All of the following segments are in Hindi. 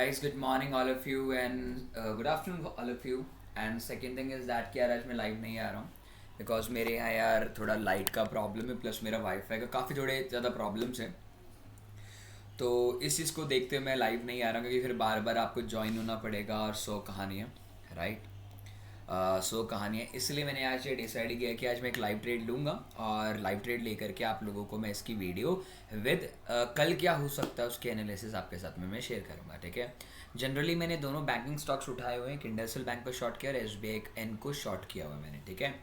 guys, good morning all of you and good afternoon all of you. And second thing is that कि यार आज मैं लाइव नहीं आ रहा हूँ बिकॉज मेरे यहाँ यार थोड़ा लाइट का प्रॉब्लम है प्लस मेरा वाईफाई का काफ़ी थोड़े ज़्यादा प्रॉब्लम्स हैं। तो इस चीज़ को देखते हुए मैं लाइव नहीं आ रहा हूँ क्योंकि फिर बार बार आपको ज्वाइन होना पड़ेगा और सो कहानी है, राइट। सो कहानी है, इसलिए मैंने आज ये डिसाइड किया कि आज मैं एक लाइव ट्रेड लूँगा और लाइव ट्रेड लेकर के आप लोगों को मैं इसकी वीडियो विद कल क्या हो सकता है उसके एनालिसिस आपके साथ में मैं शेयर करूँगा, ठीक है। जनरली मैंने दोनों बैंकिंग स्टॉक्स उठाए हुए हैं, इंडस्ट्रियल बैंक को शॉर्ट किया और SBI एन को शॉर्ट किया हुआ है मैंने, ठीक है।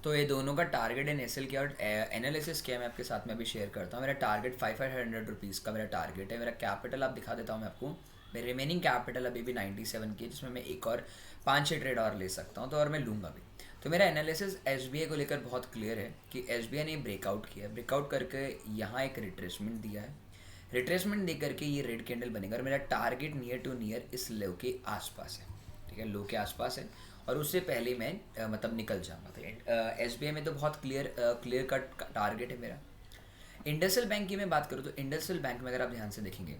तो ये दोनों का टारगेट एंड एसएल किया और एनालिसिस किया मैं आपके साथ में अभी शेयर करता हूँ। मेरा टारगेट 500 का मेरा टारगेट है। मेरा कैपिटल आप दिखा देता हूँ मैं आपको। मेरी रिमेनिंग कैपिटल अभी भी 97 की है, जिसमें मैं एक और 5-6 ट्रेड और ले सकता हूँ, तो और मैं लूँगा भी। तो मेरा एनालिसिस SBI को लेकर बहुत क्लियर है कि SBI ने ब्रेकआउट किया, ब्रेकआउट करके यहाँ एक रिट्रेसमेंट दिया है। रिट्रेसमेंट दे करके ये रेड कैंडल बनेगा और मेरा टारगेट नियर टू नियर इस लो के आसपास है, ठीक है, लो के आसपास है और उससे पहले मैं मतलब निकल जाऊँगा। तो SBI में तो बहुत क्लियर कट टारगेट है मेरा। इंडसइंड बैंक की मैं बात करूँ तो इंडसइंड बैंक में अगर आप ध्यान से देखेंगे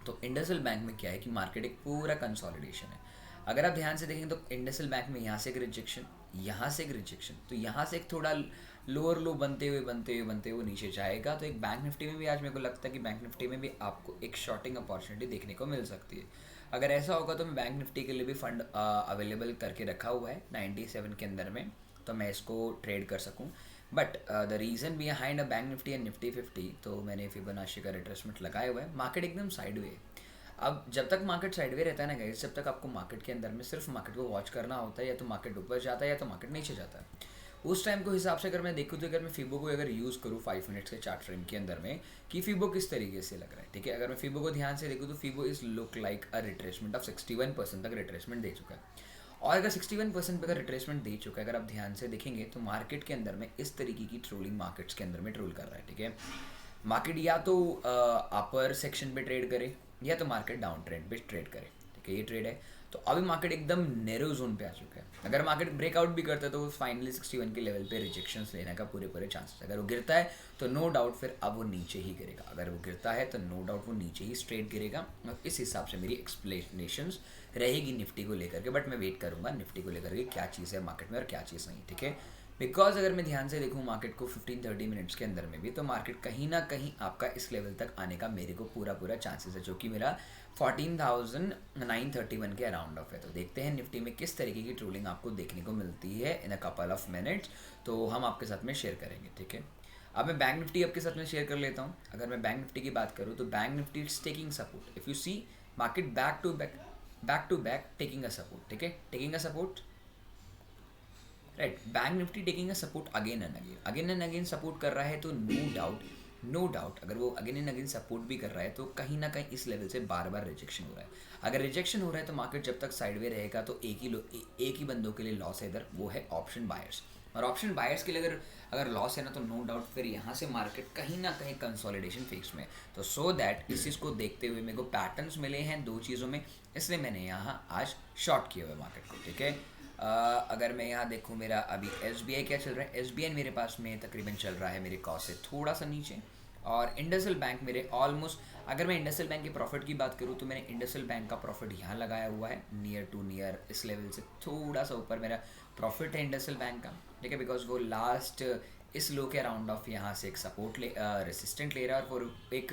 तो इंडसइंड बैंक में क्या है कि मार्केट एक पूरा कंसोलिडेशन है। अगर आप ध्यान से देखें तो इंडसइंड बैंक में यहाँ से एक रिजेक्शन, यहाँ से एक रिजेक्शन, तो यहाँ से एक थोड़ा लोअर लो बनते हुए नीचे जाएगा। तो एक बैंक निफ्टी में भी आज मेरे को लगता है कि बैंक निफ्टी में भी आपको एक शॉर्टिंग अपॉर्चुनिटी देखने को मिल सकती है। अगर ऐसा होगा तो मैं बैंक निफ्टी के लिए भी फंड अवेलेबल करके रखा हुआ है 97 के अंदर में, तो मैं इसको ट्रेड कर सकूँ। But the reason behind a bank Nifty and Nifty 50, तो मैंने फिबोनाची का रिट्रेसमेंट लगाया हुआ है। मार्केट एकदम साइडवे है। अब जब तक मार्केट साइडवे रहता है ना गाइस, जब तक आपको मार्केट के अंदर में सिर्फ मार्केट को वॉच करना होता है, या तो मार्केट ऊपर जाता है या तो मार्केट नीचे जाता है। उस टाइम को हिसाब से अगर मैं देखूँ तो अगर मैं फिबो को अगर यूज़ करूँ 5 मिनट्स के चार्ट फ्रेम के अंदर में कि फिबो किस तरीके से लग रहा है, ठीक है। अगर मैं फिबो को ध्यान से देखूँ तो Fibo is look like a retracement of 61% तक रिट्रेसमेंट दे चुका है। और अगर 61% पे अगर रिट्रेसमेंट दे चुका है, अगर आप ध्यान से देखेंगे तो मार्केट के अंदर में इस तरीके की ट्रोलिंग मार्केट्स के अंदर में ट्रोल कर रहा है, ठीक है। मार्केट या तो अपर सेक्शन पे ट्रेड करे या तो मार्केट डाउन ट्रेंड पे ट्रेड करे, ठीक है। ये ट्रेड है। तो अभी मार्केट एकदम नैरो जोन पे आ चुका है। अगर मार्केट ब्रेकआउट भी करता है तो वो फाइनली 61 के लेवल पे रिजेक्शंस लेने का पूरे चांसेस है। अगर वो गिरता है तो नो डाउट फिर अब वो नीचे ही गिरेगा, अगर वो गिरता है तो नो डाउट वो नीचे ही स्ट्रेट गिरेगा। और इस हिसाब से मेरी एक्सप्लेनेशंस रहेगी निफ्टी को लेकर के, बट मैं वेट करूँगा निफ्टी को लेकर के क्या चीज़ है मार्केट में और क्या चीज़ नहीं, ठीक है। बिकॉज अगर मैं ध्यान से देखूँ मार्केट को 15-30 मिनट्स के अंदर में भी, तो मार्केट कहीं ना कहीं आपका इस लेवल तक आने का मेरे को पूरा चांसेस है, जो कि मेरा 14,931 के अराउंड ऑफ है। तो देखते हैं निफ्टी में किस तरीके की ट्रोलिंग आपको देखने को मिलती है इन अ कपल ऑफ मिनट्स, तो हम आपके साथ में शेयर करेंगे, ठीक है। अब मैं बैंक निफ्टी आपके साथ में शेयर कर लेता हूँ। अगर मैं बैंक निफ्टी की बात करूँ तो bank Nifty it's taking support. If you see market back to back taking a support, ठीक है, taking a support, right. Bank Nifty taking a support again and again support कर रहा है, तो नो डाउट अगर वो अगेन एंड अगेन सपोर्ट भी कर रहा है तो कहीं ना कहीं इस लेवल से बार बार रिजेक्शन हो रहा है। अगर रिजेक्शन हो रहा है तो मार्केट जब तक साइडवे रहेगा तो एक ही बंदों के लिए लॉस है इधर, वो है ऑप्शन बायर्स। और ऑप्शन बायर्स के लिए अगर लॉस है ना, तो नो डाउट फिर यहाँ से मार्केट कहीं ना कहीं कंसोलिडेशन फेज में। तो सो दैट इस चीज़ को देखते हुए मेरे को पैटर्न्स मिले हैं दो चीज़ों में, इसलिए मैंने यहाँ आज शॉर्ट किया हुआ मार्केट को, ठीक है। अगर मैं यहाँ देखूँ मेरा अभी SBI क्या चल रहा है, SBI मेरे पास में तकरीबन चल रहा है मेरे कॉस्ट से थोड़ा सा नीचे, और इंडसइंड बैंक मेरे ऑलमोस्ट, अगर मैं इंडसइंड बैंक के प्रॉफिट की बात करूँ तो मैंने इंडसइंड बैंक का प्रॉफिट यहाँ लगाया हुआ है नियर टू नियर इस लेवल से थोड़ा सा ऊपर मेरा प्रॉफिट है इंडसइंड बैंक का, ठीक है। बिकॉज वो लास्ट इस लो के अराउंड ऑफ यहाँ से एक सपोर्ट रेसिस्टेंट ले रहा है और वो एक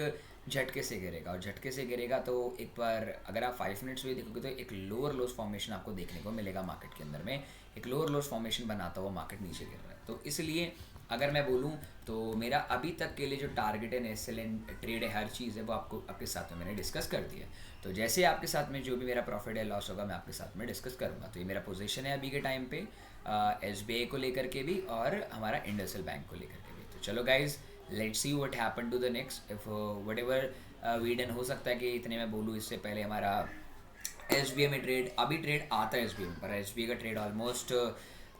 झटके से गिरेगा, और झटके से गिरेगा तो एक बार अगर आप 5 मिनट्स भी देखोगे तो एक लोअर लोस फॉर्मेशन आपको देखने को मिलेगा मार्केट के अंदर में। एक लोअर लोस फॉर्मेशन बनाता हुआ मार्केट नीचे गिर रहा है। तो इसलिए अगर मैं बोलूँ तो मेरा अभी तक के लिए जो टारगेट है एक्सेलेंट ट्रेड है, हर चीज़ है, वो आपके साथ में मैंने डिस्कस कर दिया है। तो जैसे आपके साथ में जो भी मेरा प्रॉफिट है लॉस होगा मैं आपके साथ में डिस्कस करूँगा। तो ये मेरा पोजीशन है अभी के टाइम पे SBI को लेकर के भी और हमारा इंडसइंड बैंक को लेकर के भी। तो चलो guys, let's see what happen to the next if what ever we done. हो सकता है कि इतने मैं बोलूँ इससे पहले हमारा SBI में ट्रेड अभी ट्रेड आता है SBI में, पर SBI का ट्रेड ऑलमोस्ट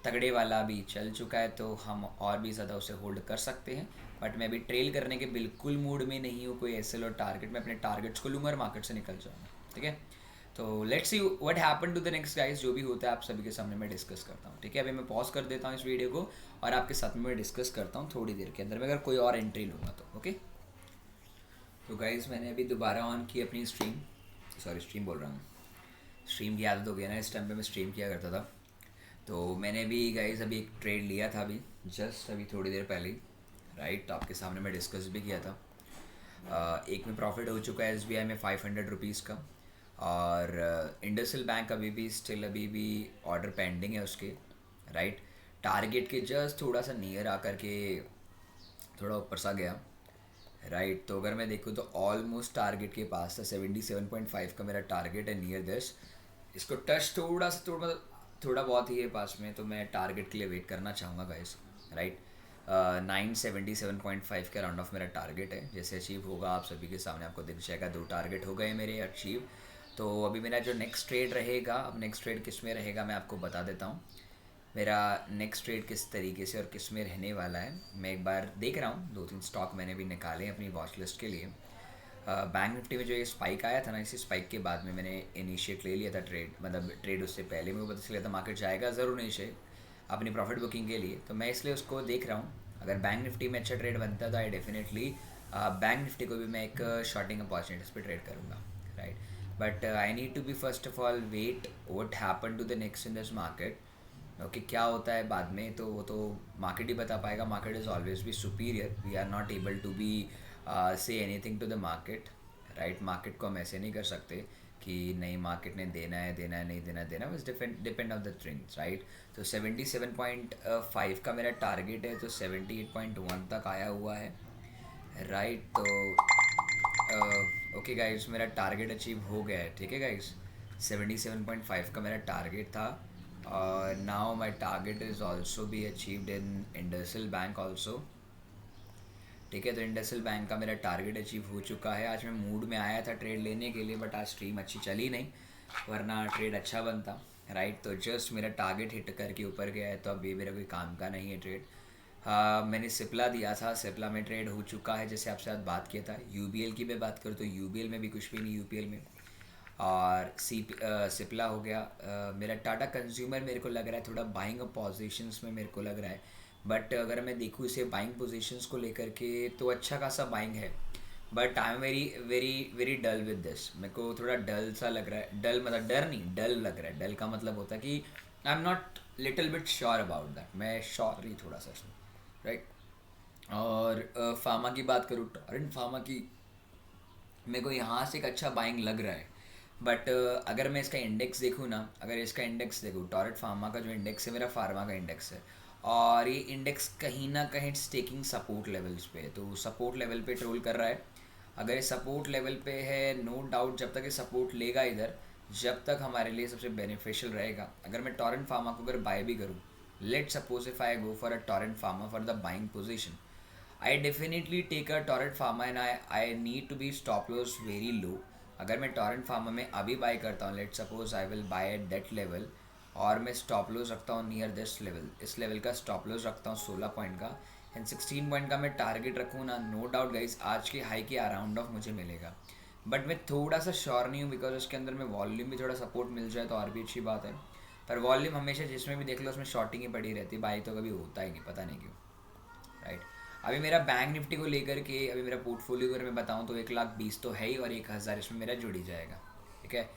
तगड़े वाला भी चल चुका है, तो हम और भी ज़्यादा उसे होल्ड कर सकते हैं। बट मैं अभी ट्रेल करने के बिल्कुल मूड में नहीं हूँ, कोई SL और टारगेट, मैं अपने टारगेट्स को लूँगा और मार्केट से निकल जाऊँगा, ठीक है। तो let's see what happen to the next guys. जो भी होता है आप सभी के सामने मैं डिस्कस करता हूँ, ठीक है। अभी मैं पॉज कर देता हूँ इस वीडियो को और आपके साथ में मैं डिस्कस करता हूँ थोड़ी देर के अंदर में, अगर कोई और एंट्री लूँगा तो, ओके। तो गाइस मैंने अभी दोबारा ऑन की अपनी सॉरी स्ट्रीम बोल रहा हूँ, स्ट्रीम की आदत हो गई ना, इस टाइम पे मैं स्ट्रीम किया करता था। तो मैंने भी गाइस अभी एक ट्रेड लिया था, अभी जस्ट अभी थोड़ी देर पहले ही, राइट, तो आपके सामने मैं डिस्कस भी किया था। एक में प्रॉफिट हो चुका है SBI में 500 रुपीज़ का, और इंडसइंड बैंक अभी भी स्टिल अभी भी ऑर्डर पेंडिंग है उसके, राइट। टारगेट के जस्ट थोड़ा सा नियर आकर के थोड़ा ऊपर सा गया, राइट। तो अगर मैं देखूँ तो ऑलमोस्ट टारगेट के पास था, 77.5 का मेरा टारगेट है, नियर दिस। इसको टच थोड़ा बहुत ही है पास में, तो मैं टारगेट के लिए वेट करना चाहूँगा गाइस, राइट। 977.5 के राउंड ऑफ मेरा टारगेट है, जैसे अचीव होगा आप सभी के सामने आपको दिख जाएगा। 2 टारगेट हो गए मेरे अचीव। तो अभी मेरा जो नेक्स्ट ट्रेड रहेगा, अब नेक्स्ट ट्रेड किस में रहेगा मैं आपको बता देता हूँ। मेरा नेक्स्ट ट्रेड किस तरीके से और किस में रहने वाला है, मैं एक बार देख रहा हूँ। 2-3 स्टॉक मैंने भी निकाले हैं अपनी वॉच लिस्ट के लिए। बैंक निफ्टी में जो ये स्पाइक आया था ना, इसी स्पाइक के बाद में मैंने इनिशिएट ले लिया था ट्रेड, मतलब ट्रेड उससे पहले मुझे पता चला था मार्केट जाएगा ज़रूर नीचे अपनी प्रॉफिट बुकिंग के लिए, तो मैं इसलिए उसको देख रहा हूँ। अगर बैंक निफ्टी में अच्छा ट्रेड बनता है तो आई डेफिनेटली बैंक निफ्टी को भी मैं एक शॉर्टिंग अपॉर्चुनिटीज पे ट्रेड करूँगा, right. But I need to be first of all wait what happen to the next in this market. Okay, क्या होता है बाद में तो वो तो मार्केट ही बता पाएगा। Market is always be superior, we are not able to be say anything to the market, right. Market को हम ऐसे नहीं कर सकते कि नहीं मार्केट ने देना है नहीं देना, बस depend of the trends, right. तो 77.5 का मेरा टारगेट है, तो 78.1 तक आया हुआ है, राइट। तो ओके गाइस, मेरा टारगेट अचीव हो गया है, ठीक है गाइस। 77.5 का मेरा टारगेट था, और now my target is also be achieved in IndusInd bank also, ठीक है। तो इंडसइंड बैंक का मेरा टारगेट अचीव हो चुका है। आज मैं मूड में आया था ट्रेड लेने के लिए, बट आज स्ट्रीम अच्छी चली नहीं, वरना ट्रेड अच्छा बनता, राइट। तो जस्ट मेरा टारगेट हिट करके ऊपर गया है, तो अब ये मेरा कोई काम का नहीं है ट्रेड। मैंने सिप्ला दिया था, सिप्ला में ट्रेड हो चुका है, जैसे आपसे साथ बात किया था। UBL की मैं बात करूँ तो UBL में भी कुछ भी नहीं, UPL में। और सिप्ला हो गया। मेरा टाटा कंज्यूमर मेरे को लग रहा है थोड़ा बाइंग अप पोजीशंस में मेरे को लग रहा है, बट अगर मैं देखूँ इसे बाइंग पोजीशंस को लेकर के तो अच्छा खासा बाइंग है, but I am very very very dull with this. मेरे को थोड़ा डल सा लग रहा है, डल मतलब डर नहीं, डल लग रहा है। डल का मतलब होता है कि I am not little bit sure about that, मैं श्योर ही थोड़ा सा, राइट। और फार्मा की बात करूँ, टोरेंट फार्मा की मेरे को यहाँ से एक अच्छा बाइंग लग रहा है, बट अगर मैं इसका इंडेक्स देखूँ ना, अगर इसका इंडेक्स देखूँ, टोरेंट फार्मा का जो इंडेक्स है मेरा फार्मा का इंडेक्स है, और ये इंडेक्स कहीं ना कहीं टेकिंग सपोर्ट लेवल्स पे, तो सपोर्ट लेवल पे ट्रोल कर रहा है। अगर ये सपोर्ट लेवल पे है, नो डाउट जब तक ये सपोर्ट लेगा इधर, जब तक हमारे लिए सबसे बेनिफिशियल रहेगा। अगर मैं टोरेंट फार्मा को अगर बाय भी करूँ, let suppose if I go for a Torrent pharma for the buying position, I definitely take a torrent pharma and I need to be stop loss very low. अगर मैं टॉरेंट फार्मा में अभी बाय करता हूँ, let suppose I will by at that level, और मैं स्टॉप लॉस रखता हूँ नियर दिस लेवल, इस लेवल का स्टॉप लॉस रखता हूँ 16 पॉइंट का, एंड 16 पॉइंट का मैं टारगेट रखूँ ना, नो डाउट गाइज आज के हाई के अराउंड ऑफ मुझे मिलेगा। बट मैं थोड़ा सा श्योर नहीं हूँ, बिकॉज उसके अंदर में वॉल्यूम भी थोड़ा सपोर्ट मिल जाए तो और भी अच्छी बात है। पर वॉल्यूम हमेशा जिसमें भी देख लो उसमें शॉर्टिंग ही पड़ी रहती है, बाई तो कभी होता ही नहीं, पता नहीं क्यों, राइट। अभी मेरा बैंक निफ्टी को लेकर के अभी मेरा पोर्टफोलियो अगर मैं बताऊं तो 1,20,000 तो है ही, और 1,000 इसमें मेरा जुड़ ही जाएगा, ठीक है।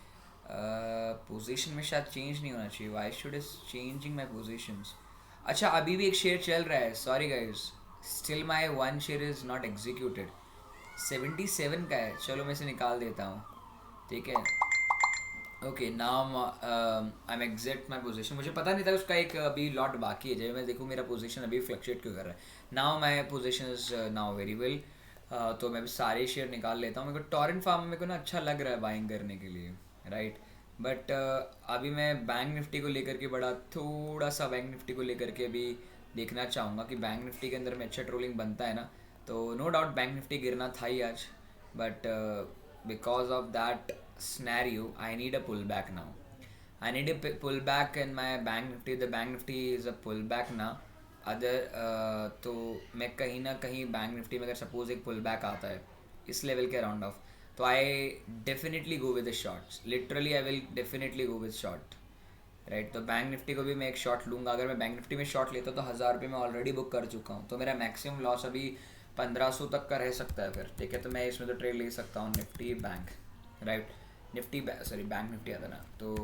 पोजीशन में शायद चेंज नहीं होना चाहिए, why should is changing my positions. अच्छा, अभी भी एक शेयर चल रहा है, sorry guys, still my one share is not executed, 77 का है, चलो मैं इसे निकाल देता हूँ, ठीक है। Okay, now I am exact my position, मुझे पता नहीं था उसका एक अभी लॉट बाकी है, जब मैं देखूँ मेरा पोजीशन अभी फ्लक्चुएट क्यों कर रहा है। Now my position is now very well, तो मैं भी सारे शेयर निकाल लेता हूँ। मेरे को टॉरेंट फार्म मेरे को ना अच्छा लग रहा है बाइंग करने के लिए, राइट। बट अभी मैं बैंक निफ्टी को लेकर के बड़ा थोड़ा सा बैंक निफ्टी को लेकर के अभी देखना चाहूँगा कि बैंक निफ्टी के अंदर में अच्छा ट्रोलिंग बनता है ना, तो नो डाउट बैंक निफ्टी गिरना था ही आज, but because of that scenario I need a pullback now. I need a pullback in my bank nifty. The bank nifty is a pullback now. Other तो मैं कहीं ना कहीं बैंक निफ्टी में अगर सपोज एक पुल बैक आता है इस लेवल के अराउंड ऑफ, तो आई definitely go with shorts, literally I will definitely go with short, right. तो बैंक निफ्टी को भी मैं एक शॉट लूँगा। अगर मैं बैंक निफ्टी में शॉट लेता तो 1,000 रुपये मैं ऑलरेडी बुक कर चुका हूँ, तो मेरा मैक्सिमम लॉस अभी 1,500 तक का रह सकता है फिर, ठीक है। तो मैं इसमें तो ट्रेड ले सकता हूँ Nifty bank, right. Nifty sorry bank Nifty आता ना, तो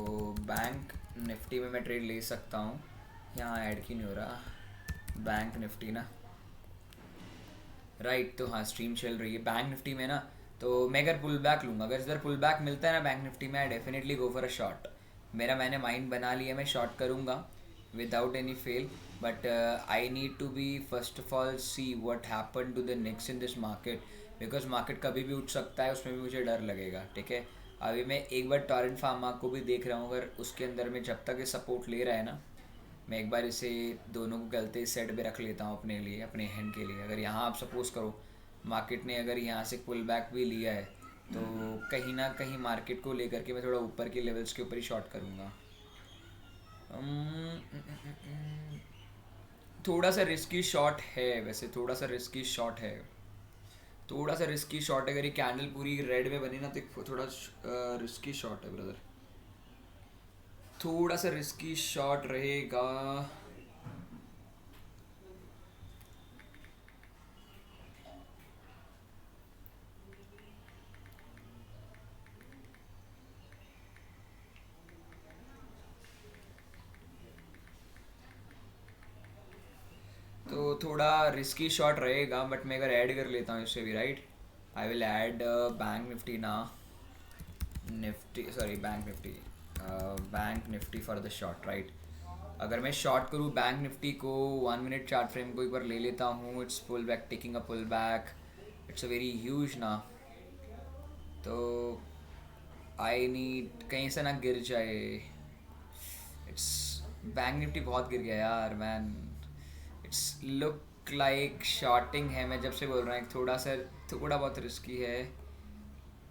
बैंक निफ्टी में मैं ट्रेड ले सकता हूँ। यहाँ ऐड क्यों नहीं हो रहा, बैंक निफ्टी ना, राइट। तो हाँ स्ट्रीम चल रही है बैंक निफ्टी में ना। तो मैं अगर पुल बैक लूँगा, अगर इधर पुल बैक मिलता है ना बैंक निफ्टी में, I definitely go for a shot. मैंने माइंड बना लिया, मैं शॉट करूँगा without any fail. But I need to be first of all see what happen to the next in this market, because market कभी भी उठ सकता है, उसमें भी मुझे डर लगेगा। ठीक है, अभी मैं एक बार टॉरेंट फार्मा को भी देख रहा हूँ, अगर उसके अंदर में जब तक ये सपोर्ट ले रहा है ना, मैं एक बार इसे दोनों को गलते सेट पे रख लेता हूँ अपने लिए, अपने हैंड के लिए। अगर यहाँ आप सपोज करो मार्केट ने अगर यहाँ से पुल बैक भी लिया है, तो कहीं ना कहीं मार्केट को लेकर के मैं थोड़ा ऊपर के लेवल्स के ऊपर ही शॉर्ट करूँगा। थोड़ा सा रिस्की शॉट है वैसे, थोड़ा सा रिस्की शॉट है, थोड़ा सा रिस्की शॉट है। अगर ये कैंडल पूरी रेड में बनी ना तो थोड़ा रिस्की शॉट है ब्रदर, थोड़ा सा रिस्की शॉट रहेगा। तो थोड़ा रिस्की शॉट रहेगा, बट मैं अगर ऐड कर लेता हूँ इससे भी, right, I will add bank Nifty ना, Nifty sorry bank Nifty for the shot, right. अगर मैं शॉर्ट करूँ बैंक निफ्टी को 1 मिनट चार्ट फ्रेम को एक बार ले लेता हूँ, it's pull back, taking a pull back, it's a very huge ना। तो आई नीड कहीं से ना गिर जाए, इट्स बैंक निफ्टी बहुत गिर गया यार man, it's look like shorting है। मैं जब से बोल रहा हूँ थोड़ा बहुत रिस्की है,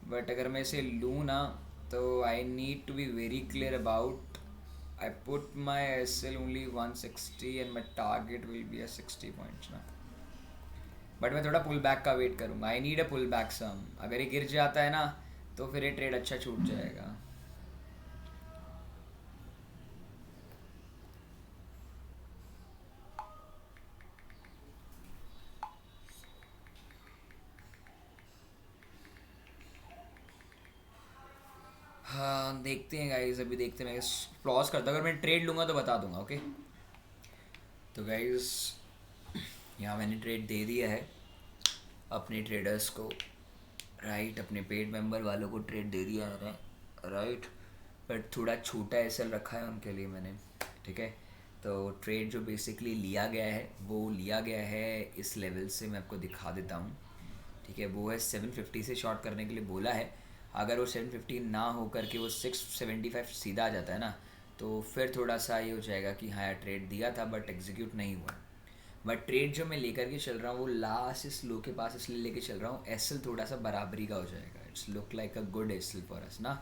बट अगर मैं इसे लूँ ना, तो I need to be very clear about, I put my S L only 160 and my target will be 60 points ना। बट मैं थोड़ा पुल बैक का वेट करूँगा, I need a pull back सम। अगर ये गिर जाता है ना, तो फिर ये ट्रेड अच्छा छूट जाएगा। हाँ देखते हैं गाइज, अभी देखते हैं। मैं पॉज करता हूँ, अगर मैं ट्रेड लूँगा तो बता दूंगा, ओके। तो गाइज यहाँ मैंने ट्रेड दे दिया है अपने ट्रेडर्स को, राइट, अपने पेड मेंबर वालों को ट्रेड दे दिया है, राइट। बट थोड़ा छोटा एसएल रखा है उनके लिए मैंने, ठीक है। तो ट्रेड जो बेसिकली लिया गया है, वो लिया गया है इस लेवल से, मैं आपको दिखा देता हूँ, ठीक है। वो है 750 से शॉर्ट करने के लिए बोला है। अगर वो 750 ना हो करके वो 675 सीधा आ जाता है ना, तो फिर थोड़ा सा ये हो जाएगा कि हाँ यार ट्रेड दिया था बट एग्जीक्यूट नहीं हुआ। बट ट्रेड जो मैं लेकर के चल रहा हूँ वो लास्ट इस लो के पास इसलिए लेके चल रहा हूँ, एसएल थोड़ा सा बराबरी का हो जाएगा, it's look like a good SL for us ना,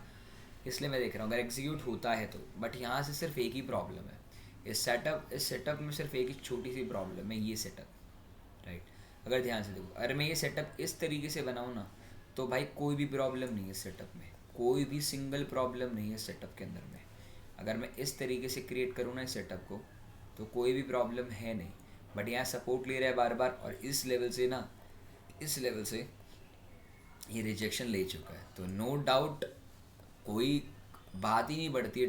इसलिए मैं देख रहा हूँ अगर एग्जीक्यूट होता है तो। बट यहाँ से सिर्फ एक ही प्रॉब्लम है, इस सेटअप में सिर्फ एक ही छोटी सी प्रॉब्लम है, ये सेटअप, राइट। अगर ध्यान से देखो, अगर मैं ये सेटअप इस तरीके से बनाऊँ ना, तो भाई कोई भी प्रॉब्लम नहीं है सेटअप में, कोई भी सिंगल प्रॉब्लम नहीं है सेटअप के अंदर में। अगर मैं इस तरीके से क्रिएट करूँ ना इस सेटअप को, तो कोई भी प्रॉब्लम है नहीं। बट यहाँ सपोर्ट ले रहा है बार बार, और इस लेवल से ना, इस लेवल से ये रिजेक्शन ले चुका है, तो नो डाउट कोई बात ही नहीं बढ़ती है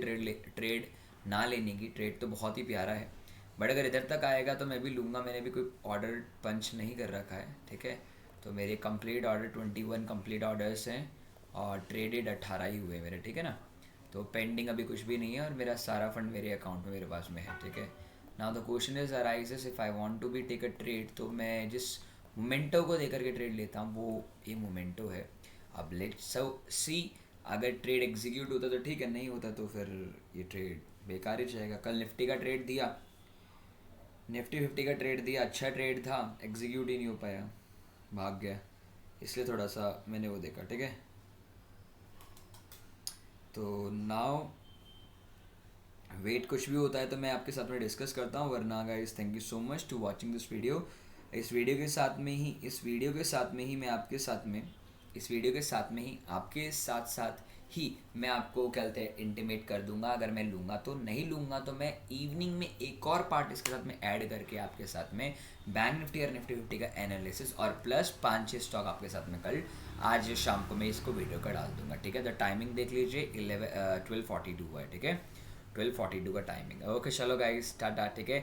ट्रेड ना लेने की। ट्रेड तो बहुत ही प्यारा है, बट अगर इधर तक आएगा तो मैं भी लूँगा। मैंने भी कोई ऑर्डर पंच नहीं कर रखा है, ठीक है। तो मेरे कंप्लीट ऑर्डर 21 कंप्लीट ऑर्डर्स हैं, और ट्रेडेड 18 ही हुए मेरे, ठीक है ना। तो पेंडिंग अभी कुछ भी नहीं है, और मेरा सारा फंड मेरे अकाउंट में मेरे पास में है, ठीक है। Now the question is arises, if I want to be take a trade, तो मैं जिस मोमेंटो को देकर के ट्रेड लेता हूँ वो ये मोमेंटो है। अब लेट्स सी, अगर ट्रेड एग्जीक्यूट होता तो ठीक है, नहीं होता तो फिर ये ट्रेड बेकार ही जाएगा। कल निफ्टी का ट्रेड दिया, निफ्टी 50 का ट्रेड दिया, अच्छा ट्रेड था, एग्जीक्यूट ही नहीं हो पाया, भाग गया, इसलिए थोड़ा सा मैंने वो देखा, ठीक है। तो नाउ वेट, कुछ भी होता है तो मैं आपके साथ में डिस्कस करता हूँ, वरना guys thank you so much to watching this video. इस वीडियो के साथ में ही मैं आपके साथ में, इस वीडियो के साथ में ही आपके साथ साथ ही मैं आपको क्या कहते हैं इंटीमेट कर दूंगा। अगर मैं लूँगा तो, नहीं लूँगा तो मैं इवनिंग में एक और पार्ट इसके साथ में ऐड करके आपके साथ में बैंक निफ्टी और निफ्टी 50 का एनालिसिस और प्लस 5-6 स्टॉक आपके साथ में कल आज शाम को मैं इसको वीडियो का डाल दूंगा, ठीक है। तो टाइमिंग देख लीजिए 12:42 है, ठीक है, 12:42 का टाइमिंग। ओके चलो गाइस, टाटा, ठीक है,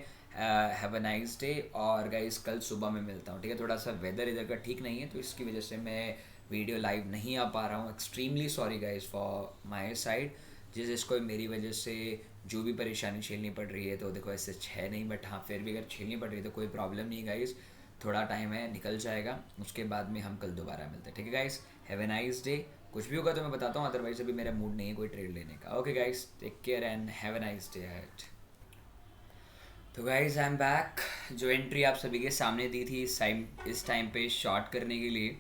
हैव अ नाइस डे। और गाइस कल सुबह में मिलता हूँ, ठीक है। थोड़ा सा वेदर इधर का ठीक नहीं है तो इसकी वजह से मैं वीडियो लाइव नहीं आ पा रहा हूँ। Extremely sorry guys for my side, जिसको मेरी वजह से जो भी परेशानी झेलनी पड़ रही है। तो देखो ऐसे है नहीं, बट हाँ फिर भी अगर झेलनी पड़ रही है तो कोई प्रॉब्लम नहीं गाइस, थोड़ा टाइम है, निकल जाएगा। उसके बाद में हम कल दोबारा मिलते हैं, ठीक है guys. Have a nice day. कुछ भी होगा तो मैं बताता हूँ, अदरवाइज अभी मेरा मूड नहीं है कोई ट्रेड लेने का। Okay guys, take care and have a nice day ahead. तो गाइज आई एम बैक। जो एंट्री आप सभी के सामने दी थी इस टाइम पे शॉर्ट करने के लिए,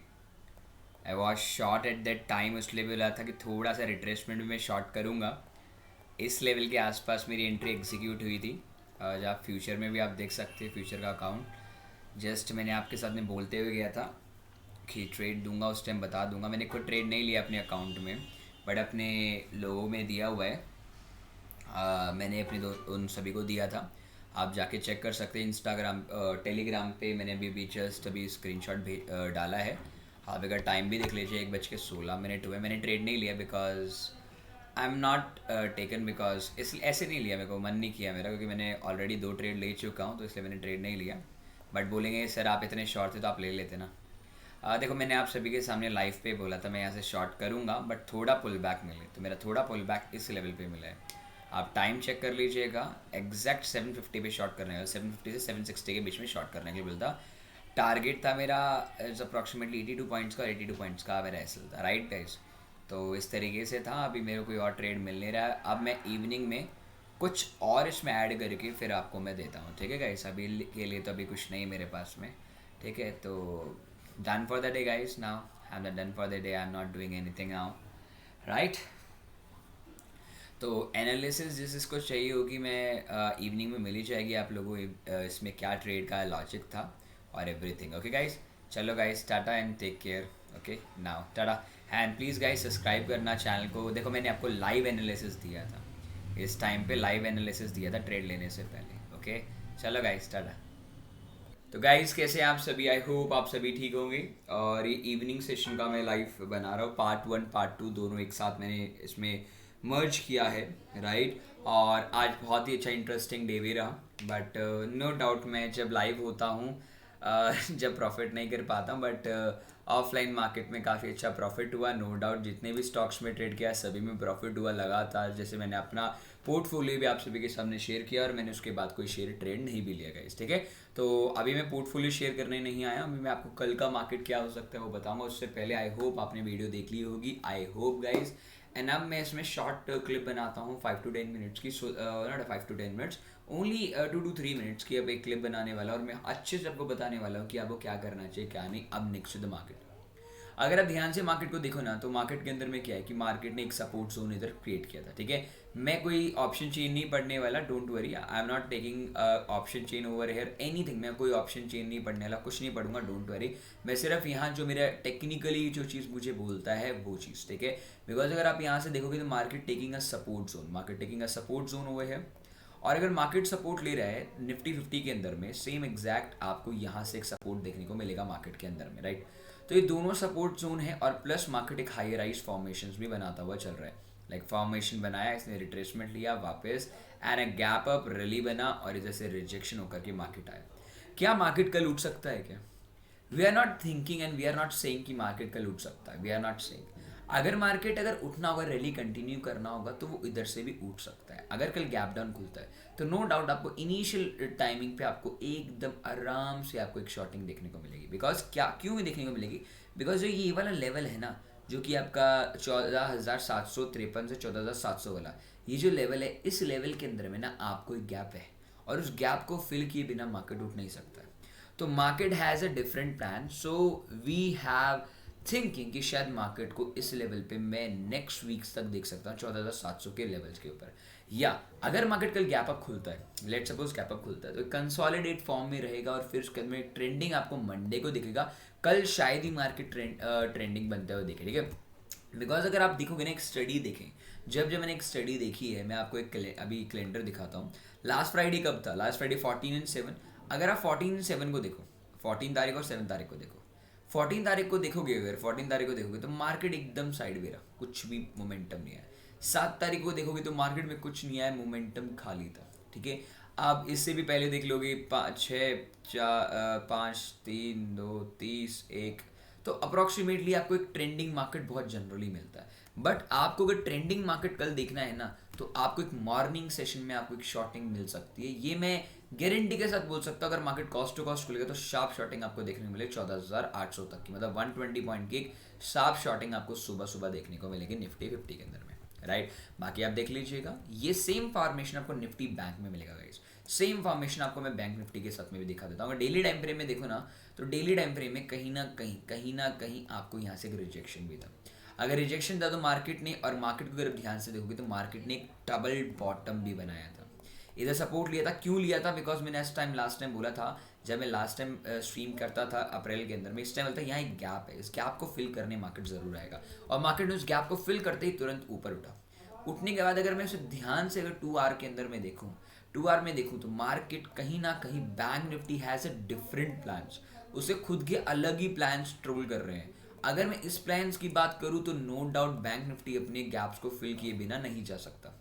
I was short at that time. उस लेवल बोला था कि थोड़ा सा रिट्रेसमेंट में मैं शॉर्ट करूँगा। इस लेवल के आसपास मेरी एंट्री एग्जीक्यूट हुई थी। जहाँ फ्यूचर में भी आप देख सकते हैं, फ्यूचर का अकाउंट जस्ट मैंने आपके साथ में बोलते हुए गया था कि ट्रेड दूंगा, उस टाइम बता दूंगा। मैंने खुद ट्रेड नहीं लिया अपने अकाउंट में, बट अपने लोगों में दिया हुआ है। मैंने अपने उन सभी को दिया था, आप जाके चेक कर सकते हैं। इंस्टाग्राम टेलीग्राम पे मैंने अभी जस्ट अभी स्क्रीनशॉट डाला है। आप अगर टाइम भी देख लीजिए, 1:16 हुए। मैंने ट्रेड नहीं लिया because I am not taken, because इस ऐसे नहीं लिया, मेरे को मन नहीं किया मेरा, क्योंकि मैंने ऑलरेडी 2 ट्रेड ले चुका हूँ, तो इसलिए मैंने ट्रेड नहीं लिया। बट बोलेंगे सर आप इतने शॉर्ट थे तो आप ले लेते ना। देखो मैंने आप सभी के सामने लाइव पे बोला था मैं यहाँ से शॉर्ट करूँगा, बट थोड़ा पुल बैक मिले, तो मेरा थोड़ा पुल बैक इस लेवल पे मिला है। आप टाइम चेक कर लीजिएगा, एग्जैक्ट 750 पे शॉर्ट करने का, 750 से 760 के बीच में शॉर्ट करने के लिए बोलता। टारगेट था मेरा इज अप्रॉक्सीमेटली 82 पॉइंट्स का, 82 पॉइंट्स का मेरा ऐसा था, राइट गाइस। तो इस तरीके से था। अभी मेरे को कोई और ट्रेड मिल नहीं रहा है। अब मैं इवनिंग में कुछ और इसमें ऐड करके फिर आपको मैं देता हूँ, ठीक है गाइस। अभी के लिए तो अभी कुछ नहीं मेरे पास में, ठीक है। तो done for the day guys, now I am done for the day, I am not doing anything now, right. तो एनालिसिस जिस इसको चाहिए होगी मैं इवनिंग में मिल ही जाएगी आप लोगों को, इसमें क्या ट्रेड का लॉजिक था और एवरीथिंग। ओके गाइस, चलो guys, tata and take care. Okay now tata and please guys subscribe करना चैनल को। देखो मैंने आपको लाइव एनालिसिस दिया था, इस टाइम पे लाइव एनालिसिस दिया था ट्रेड लेने से पहले। ओके चलो गाइस, टाटा। तो गाइस कैसे हैं आप सभी, आई होप आप सभी ठीक होंगे। और ये इवनिंग सेशन का मैं लाइव बना रहा हूँ, पार्ट 1 पार्ट 2 दोनों एक साथ मैंने इसमें मर्ज किया है, राइट। और आज बहुत ही अच्छा इंटरेस्टिंग डे भी रहा, बट नो डाउट मैं जब लाइव होता हूँ जब प्रॉफिट नहीं कर पाता हूँ, बट ऑफलाइन मार्केट में काफ़ी अच्छा प्रॉफिट हुआ, नो डाउट। जितने भी स्टॉक्स में ट्रेड किया सभी में प्रॉफिट हुआ लगातार। जैसे मैंने अपना पोर्टफोलियो भी आप सभी के सामने शेयर किया और मैंने उसके बाद कोई शेयर ट्रेड नहीं भी लिया गाइस, ठीक है। तो अभी मैं पोर्टफोलियो शेयर करने नहीं आया, अभी मैं आपको कल का मार्केट क्या हो सकता है वो बताऊंगा। उससे पहले आई होप आपने वीडियो देख ली होगी, आई होप गाइस। एंड अब मैं इसमें शॉर्ट क्लिप बनाता हूँ 5 to 10 मिनट्स की, not 5 to 10 minutes, only 2 to 3 minutes की अब एक क्लिप बनाने वाला और मैं अच्छे से आपको बताने वाला हूँ कि आपको क्या करना चाहिए क्या नहीं अब नेक्स्ट द मार्केट। अगर आप ध्यान से मार्केट को देखो ना, तो मार्केट के अंदर में क्या है कि मार्केट ने एक सपोर्ट जोन इधर क्रिएट किया था, ठीक है। मैं कोई ऑप्शन चेन नहीं पढ़ने वाला, don't worry, I am not taking option chain over hear anything. मैं कोई ऑप्शन चेन नहीं पढ़ने वाला, कुछ नहीं पढ़ूंगा, डोंट वरी। मैं सिर्फ यहाँ जो मेरा टेक्निकली जो चीज़ मुझे बोलता है वो चीज़, ठीक है। बिकॉज अगर आप यहाँ से देखोगे तो market taking a support zone, market taking a support zone over है। और अगर मार्केट सपोर्ट ले रहा है निफ्टी 50 के अंदर में, सेम एग्जैक्ट आपको यहाँ से एक सपोर्ट देखने को मिलेगा मार्केट के अंदर में, राइट। तो ये दोनों सपोर्ट जोन है और प्लस मार्केट एक हाई राइज फॉर्मेशन भी बनाता हुआ चल रहा है। लाइक फॉर्मेशन बनाया, इसने रिट्रेसमेंट लिया वापस and a gap up rally बना और इधर से रिजेक्शन होकर के मार्केट आया। क्या मार्केट कल उठ सकता है क्या? We are not thinking and we are not saying कि मार्केट कल उठ सकता है, वी आर नॉट सेइंग। अगर मार्केट अगर उठना होगा, रैली कंटिन्यू करना होगा तो वो इधर से भी उठ सकता है। अगर कल गैप डाउन खुलता है तो नो डाउट आपको इनिशियल टाइमिंग पे आपको एकदम आराम से आपको एक शॉर्टिंग देखने को मिलेगी। बिकॉज क्या क्यों भी देखने को मिलेगी? बिकॉज जो ये वाला लेवल है ना, जो कि आपका 14,753 से 14,700 वाला, ये जो लेवल है, इस लेवल के अंदर में ना आपको एक गैप है और उस गैप को फिल किए बिना मार्केट उठ नहीं सकता। तो market has a different plan, so we have thinking कि शायद मार्केट को इस लेवल पे मैं नेक्स्ट वीक्स तक देख सकता हूँ 14,700 के लेवल्स के ऊपर। या अगर मार्केट कल गैप अप खुलता है, लेट सपोज गैप अप खुलता है, तो कंसोलिडेट फॉर्म में रहेगा और फिर उसके में ट्रेंडिंग आपको मंडे को दिखेगा। कल शायद ही मार्केट ट्रेंडिंग बनते हुए दिखे, ठीक है। बिकॉज अगर आप देखोगे ना, एक स्टडी देखें, जब जब मैंने एक स्टडी देखी है, मैं आपको एक अभी कैलेंडर दिखाता हूँ। लास्ट फ्राइडे कब था? Last Friday 14/7। अगर आप 14/7 को देखो, 14 तारीख और 7 तारीख को देखो, 14 तारीख को देखोगे, अगर 14 तारीख को देखोगे तो मार्केट एकदम साइड में रहा, कुछ भी मोमेंटम नहीं आया। 7 तारीख को देखोगे तो मार्केट में कुछ नहीं आया, मोमेंटम खाली था। ठीक है, आप इससे भी पहले देख लोगे, 5, 6, 4, 5, 3, 2, 30, 1, तो अप्रॉक्सीमेटली आपको एक ट्रेंडिंग मार्केट बहुत जनरली मिलता है। बट आपको अगर ट्रेंडिंग मार्केट कल देखना है ना, तो आपको एक मॉर्निंग सेशन में आपको एक शॉर्टिंग मिल सकती है। ये मैं गारंटी के साथ बोल सकता हूँ। अगर मार्केट कॉस्ट टू कॉस्ट खुलेगा तो शार्प शॉर्टिंग आपको देखने को मिलेगी 14,800 तक की, मतलब 120 पॉइंट की शार्प शॉर्टिंग आपको सुबह सुबह देखने को मिलेगी निफ्टी 50 के अंदर में। राइट, बाकी आप देख लीजिएगा, ये सेम फॉर्मेशन आपको निफ्टी बैंक में मिलेगा गाइस। सेम फॉर्मेशन आपको मैं बैंक निफ्टी के साथ में भी दिखा देता हूँ। अगर डेली टाइम फ्रेम में देखो ना, तो डेली टाइम फ्रेम में कहीं ना कहीं आपको यहाँ से एक रिजेक्शन भी था। अगर रिजेक्शन था तो मार्केट ने, और मार्केट को अगर ध्यान से देखोगे तो मार्केट ने एक डबल बॉटम भी बनाया था, इधर सपोर्ट लिया था। क्यों लिया था? बिकॉज मैंने लास्ट टाइम बोला था, जब मैं लास्ट टाइम स्ट्रीम करता था अप्रैल के अंदर में, इस टाइम बोलता यहाँ एक गैप है, इस गैप को फिल करने मार्केट जरूर आएगा। और मार्केट ने उस गैप को फिल करते ही तुरंत ऊपर उठा। उठने के बाद अगर मैं उसे ध्यान से अगर 2 आवर के अंदर में देखूँ, 2 आवर में देखूँ, तो मार्केट कहीं ना कहीं bank Nifty has a different plans, उसे खुद के अलग ही प्लान्स ट्रोल कर रहे हैं। अगर मैं इस प्लान्स की बात करूँ तो नो डाउट बैंक निफ्टी अपने गैप्स को फिल किए बिना नहीं जा सकता,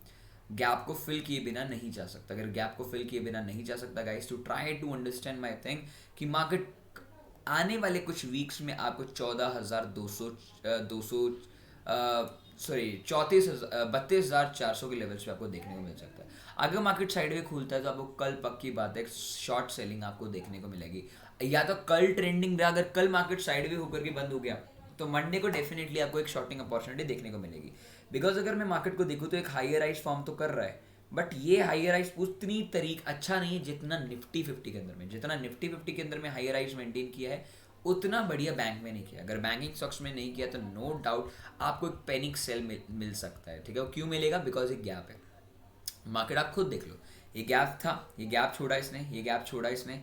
गैप को फिल किए बिना नहीं जा सकता। अगर गैप को फिल किए बिना नहीं जा सकता guys, to try to understand my thing कि मार्केट आने वाले कुछ वीक्स में आपको 14,200 200 सॉरी 32,400 के लेवल्स पे आपको देखने को मिल सकता है। अगर मार्केट साइडवे खुलता है तो आपको कल पक्की बात है शॉर्ट सेलिंग आपको देखने को मिलेगी। या तो कल ट्रेंडिंग रहा, अगर कल मार्केट साइडवे होकर के बंद हो गया तो मंडे को डेफिनेटली आपको एक शॉर्टिंग अपॉर्चुनिटी देखने को मिलेगी। बिकॉज अगर मैं मार्केट को देखूँ तो एक हाइयर राइज फॉर्म तो कर रहा है, बट ये हाइयर राइज उतनी तरीक अच्छा नहीं है जितना निफ्टी 50 के अंदर में, जितना निफ्टी 50 के अंदर में हाइयर राइज मेंटेन किया है उतना बढ़िया बैंक में नहीं किया। अगर बैंकिंग स्टॉक्स में नहीं किया तो नो डाउट आपको एक पैनिक सेल मिल सकता है। ठीक है, क्यों मिलेगा? बिकॉज एक गैप है। मार्केट आप खुद देख लो, ये गैप था, ये गैप छोड़ा इसने, ये गैप छोड़ा इसने,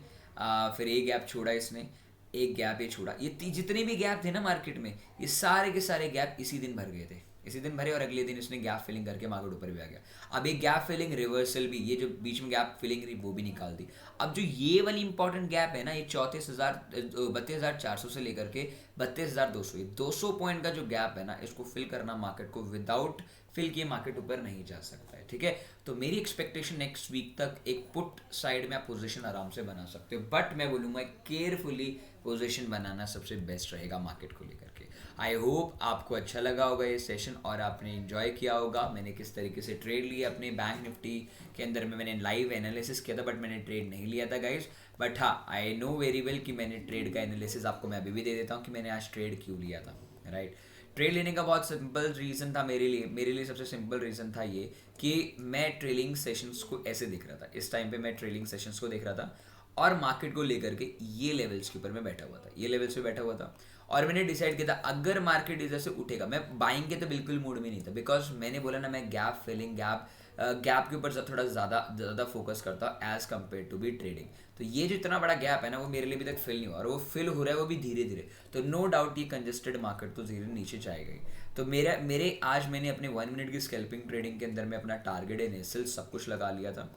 फिर ये गैप छोड़ा इसने, एक गैप ये छोड़ा, ये जितने भी गैप थे ना मार्केट में, ये सारे के सारे गैप इसी दिन भर गए थे, इसी दिन भरे, और अगले दिन इसने गैप फिलिंग करके मार्केट ऊपर भी आ गया। अब एक गैप फिलिंग रिवर्सल भी, ये जो बीच में गैप फिलिंग रही वो भी निकाल दी। अब जो ये वाली इंपॉर्टेंट गैप है ना, ये 32,400 से लेकर के 32,200, ये 200 पॉइंट का जो गैप है ना, इसको फिल करना मार्केट को विदाउट फिल किए मार्केट ऊपर नहीं जा सकता है। ठीक है, तो मेरी एक्सपेक्टेशन नेक्स्ट वीक तक एक पुट साइड में आप पोजीशन आराम से बना सकते हो, बट मैं बोलूँगा केयरफुली पोजीशन बनाना सबसे बेस्ट रहेगा मार्केट को लेकर के। आई होप आपको अच्छा लगा होगा ये सेशन और आपने एंजॉय किया होगा। मैंने किस तरीके से ट्रेड लिया अपने बैंक निफ्टी के अंदर में, मैंने लाइव एनालिसिस किया था, बट मैंने ट्रेड नहीं लिया था गाइज। बट हाँ, आई नो वेरी वेल कि मैंने ट्रेड का एनालिसिस आपको मैं अभी भी दे देता हूँ कि मैंने आज ट्रेड क्यों लिया था। राइट, ट्रेड लेने का बहुत सिंपल रीज़न था मेरे लिए सबसे सिंपल रीज़न था ये कि मैं ट्रेलिंग सेशंस को ऐसे देख रहा था, इस टाइम पे मैं ट्रेलिंग सेशंस को देख रहा था और मार्केट को लेकर के ये लेवल्स के ऊपर मैं बैठा हुआ था, ये लेवल्स पे बैठा हुआ था, और मैंने डिसाइड किया था अगर मार्केट इधर से उठेगा, मैं बाइंग के तो बिल्कुल मूड में नहीं था, बिकॉज मैंने बोला ना मैं गैप फिलिंग गैप के ऊपर थोड़ा ज़्यादा फोकस करता हूँ as compare to be trading. तो ये जो इतना बड़ा गैप है ना, वो मेरे लिए अभी तक फिल नहीं हुआ, और वो फिल हो रहा है वो भी धीरे धीरे। तो नो डाउट ये कंजेस्टेड मार्केट तो धीरे नीचे जाएगा ही। तो मेरे आज मैंने अपने 1 मिनट की स्कैल्पिंग ट्रेडिंग के अंदर में अपना टारगेट एंड एसएल सब कुछ लगा लिया था।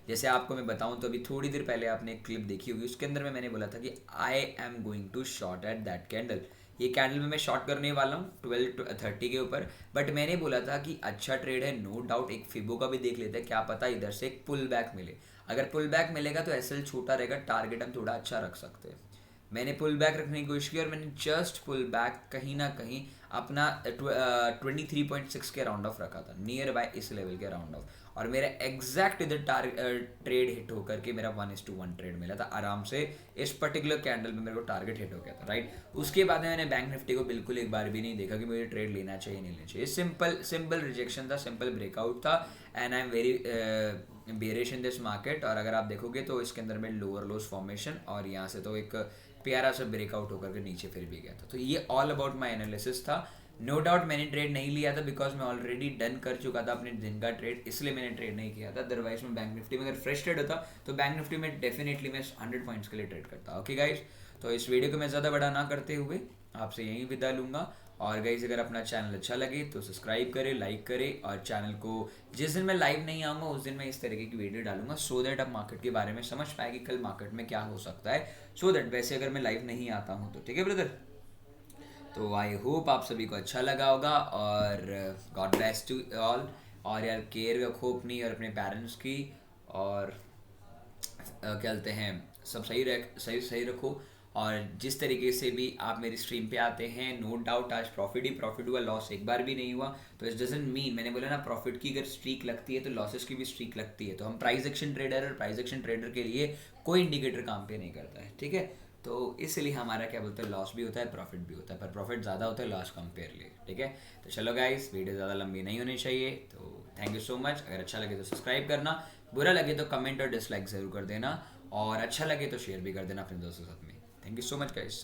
जैसे आपको मैं बताऊं तो अभी थोड़ी देर पहले आपने एक क्लिप देखी होगी, उसके अंदर में मैंने बोला था कि I am going to short at that candle. ये कैंडल में मैं शॉर्ट करने वाला हूँ 12:30 के ऊपर, बट मैंने बोला था कि अच्छा ट्रेड है, नो डाउट एक फिबो का भी देख लेते हैं, क्या पता इधर से एक पुल बैक मिले। अगर पुल बैक मिलेगा तो एसएल छोटा रहेगा, टारगेट हम थोड़ा अच्छा रख सकते हैं। मैंने पुल बैक रखने की कोशिश की और मैंने जस्ट पुल बैक कहीं ना कहीं अपना 23.6 के राउंड ऑफ रखा था, नियर बाय इस लेवल के राउंड ऑफ, और मेरा एग्जैक्ट इधर ट्रेड हिट होकर के मेरा 1:1 ट्रेड मिला था आराम से। इस पर्टिकुलर कैंडल में मेरे को टारगेट हिट हो गया था। राइट, उसके बाद में मैंने बैंक निफ्टी को बिल्कुल एक बार भी नहीं देखा कि मुझे ट्रेड लेना चाहिए नहीं लेना चाहिए। सिंपल रिजेक्शन था, सिंपल ब्रेकआउट था, and I am very bearish in this market. और अगर आप देखोगे तो इसके अंदर में लोअर लोस फॉर्मेशन, और यहाँ से तो एक प्यारा सा ब्रेकआउट होकर के नीचे फिर भी गया था। तो ये ऑल अबाउट माई एनालिसिस था। नो डाउट मैंने ट्रेड नहीं लिया था बिकॉज मैं ऑलरेडी डन कर चुका था अपने दिन का ट्रेड, इसलिए मैंने ट्रेड नहीं किया था। अदरवाइज मैं बैंक निफ्टी में अगर फ्रेश ट्रेड होता तो बैंक निफ्टी में डेफिनेटली मैं 100 पॉइंट्स के लिए ट्रेड करता। ओके गाइज, तो इस वीडियो को मैं ज़्यादा बड़ा ना करते हुए आपसे यहीं विदा लूँगा। और गाइस अगर अपना चैनल अच्छा लगे तो सब्सक्राइब करें, लाइक करें, और चैनल को जिस दिन मैं लाइव नहीं आऊँगा उस दिन मैं इस तरीके की वीडियो डालूंगा, सो दैट आप मार्केट के बारे में समझ पाए कि कल मार्केट में क्या हो सकता है, सो दैट वैसे अगर मैं लाइव नहीं आता हूँ तो। ठीक है ब्रदर? तो आई होप आप सभी को अच्छा लगा होगा, और गॉड ब्लेस टू ऑल। और यार केयर रखो अपनी और अपने पेरेंट्स की, और क्या कहते हैं, सब सही सही रखो। और जिस तरीके से भी आप मेरी स्ट्रीम पे आते हैं, नो डाउट आज प्रॉफिट ही प्रॉफिट हुआ, लॉस एक बार भी नहीं हुआ। तो इट डजंट मीन, मैंने बोला ना प्रॉफिट की अगर स्ट्रीक लगती है तो लॉसेस की भी स्ट्रीक लगती है। तो हम प्राइस एक्शन ट्रेडर, और प्राइस एक्शन ट्रेडर के लिए कोई इंडिकेटर काम पे नहीं करता है। ठीक है? तो इसलिए हमारा क्या बोलते हैं, लॉस भी होता है प्रॉफिट भी होता है, पर प्रॉफिट ज़्यादा होता है लॉस कंपेयरली। ठीक है? तो चलो गाइस, वीडियो ज़्यादा लंबी नहीं होनी चाहिए, तो थैंक यू सो मच। अगर अच्छा लगे तो सब्सक्राइब करना, बुरा लगे तो कमेंट और डिसलाइक ज़रूर कर देना, और अच्छा लगे तो शेयर भी कर देना अपने दोस्तों के साथ में। Thank you so much guys.